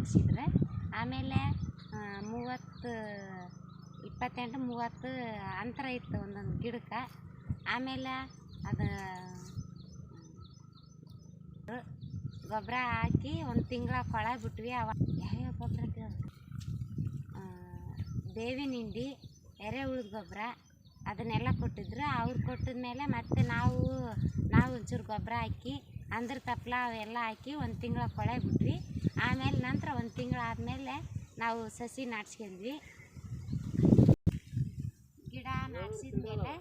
ಹಾಕ್ಸಿದ್ರೆ ಆಮೇಲೆ 28-30 ಅಂತರ ಇತ್ತು ಒಂದೊಂದು ಗಿಡಕ್ಕೆ. ಆಮೇಲೆ ಅದು ಗೊಬ್ಬರ ಹಾಕಿ ಒಂದು ತಿಂಗಳ ಕೊಳ ಬಿಟ್ವಿ. ಯಾವ್ಯಾವ ಗೊಬ್ಬರ ಬೇವಿನ ಹಿಂಡಿ, ಎರೆಹುಳದ ಗೊಬ್ಬರ ಅದನ್ನೆಲ್ಲ ಕೊಟ್ಟಿದ್ರು. ಅವ್ರು ಕೊಟ್ಟಿದ್ಮೇಲೆ ಮತ್ತೆ ನಾವು ಒಂಚೂರು ಗೊಬ್ಬರ ಹಾಕಿ ಅಂದ್ರ ತಪ್ಪಲ ಅವೆಲ್ಲ ಹಾಕಿ ಒಂದು ತಿಂಗಳ ಕೊಳೆ ಬಿಟ್ವಿ. ಆಮೇಲೆ ನಂತರ ಒಂದು ತಿಂಗಳಾದಮೇಲೆ ನಾವು ಸಸಿ ನಾಟ್ಸ್ಕೊಂಡ್ವಿ. ಗಿಡ ನಾಟ್ಸಿದ ಮೇಲೆ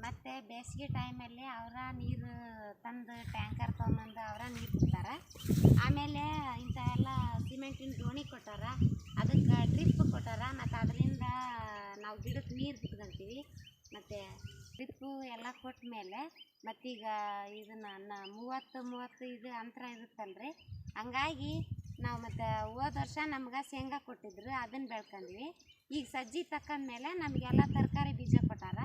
ಮತ್ತು ಬೇಸಿಗೆ ಟೈಮಲ್ಲಿ ಅವರ ನೀರು ತಂದು ಟ್ಯಾಂಕರ್ ತೊಗೊಂಬಂದು ಅವರ ನೀರು ಬಿಡ್ತಾರೆ. ಆಮೇಲೆ ಇಂಥ ಎಲ್ಲ ಸಿಮೆಂಟಿನ ದೋಣಿ ಕೊಟ್ಟಾರ, ಅದಕ್ಕೆ ಡ್ರಿಪ್ ಕೊಟ್ಟಾರ. ಮತ್ತು ಅದರಿಂದ ನಾವು ಗಿಡಕ್ಕೆ ನೀರು ಬಿಟ್ಕೊಂತೀವಿ. ಮತ್ತು ಡ್ರಿಪ್ಪು ಎಲ್ಲ ಕೊಟ್ಟ ಮೇಲೆ ಮತ್ತೀಗ ಇದನ್ನು 30 ಇದು ಅಂತರ ಇರುತ್ತಲ್ರಿ, ಹಂಗಾಗಿ ನಾವು ಮತ್ತು ಹೋದ ವರ್ಷ ನಮ್ಗೆ ಶೇಂಗಾ ಕೊಟ್ಟಿದ್ರು, ಅದನ್ನು ಬೆಳ್ಕೊಂಡ್ವಿ. ಈಗ ಸಜ್ಜಿ ತಕ್ಕಂದ್ಮೇಲೆ ನಮಗೆಲ್ಲ ತರಕಾರಿ ಬೀಜ ಕೊಟ್ಟಾರ.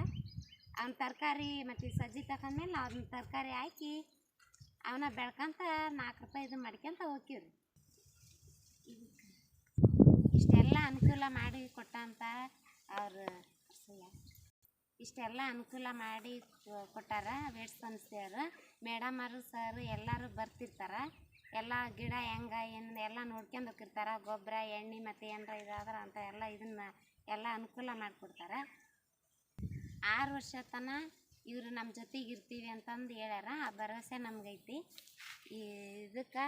ಅವ್ನ ತರಕಾರಿ ಮತ್ತು ಸಜ್ಜಿ ತಗೊಂಡ್ಮೇಲೆ ನಾವು ಅದನ್ನ ತರಕಾರಿ ಹಾಕಿ ಅವನ್ನ ಬೆಳ್ಕೊಂತ 4 ರೂಪಾಯಿ ಇದು ಮಾಡ್ಕೊಂತ ಹೋಗ್ತೀವ್ರಿ. ಇಷ್ಟೆಲ್ಲ ಅನುಕೂಲ ಮಾಡಿ ಕೊಟ್ಟಂತ ಅವರು ಇಷ್ಟೆಲ್ಲ ಅನುಕೂಲ ಮಾಡಿ ಕೊಟ್ಟಾರ ವೇಡ್ ಸಂಸ್ಥೆಯವರು. ಮೇಡಮರು ಸರ್ ಎಲ್ಲರೂ ಬರ್ತಿರ್ತಾರೆ. ಎಲ್ಲ ಗಿಡ ಹೆಂಗೆ ಏನು ಎಲ್ಲ ನೋಡ್ಕೊಂಡು ಹೋಗಿರ್ತಾರೆ. ಗೊಬ್ಬರ ಎಣ್ಣೆ ಮತ್ತು ಏನಾರ ಇದಾದ್ರೆ ಅಂತ ಎಲ್ಲ ಅನುಕೂಲ ಮಾಡಿಕೊಡ್ತಾರೆ. 6 ವರ್ಷ ತನಕ ಇವರು ನಮ್ಮ ಜೊತೆಗೆ ಇರ್ತೀವಿ ಅಂತಂದು ಹೇಳ್ಯಾರ. ಆ ಭರವಸೆ ನಮಗೈತಿ. ಇದಕ್ಕೆ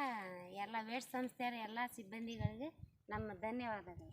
ಎಲ್ಲ ವೇಡ್ ಸಂಸ್ಥೆಯವ್ರ ಎಲ್ಲ ಸಿಬ್ಬಂದಿಗಳಿಗೆ ನಮ್ಮ ಧನ್ಯವಾದಗಳು.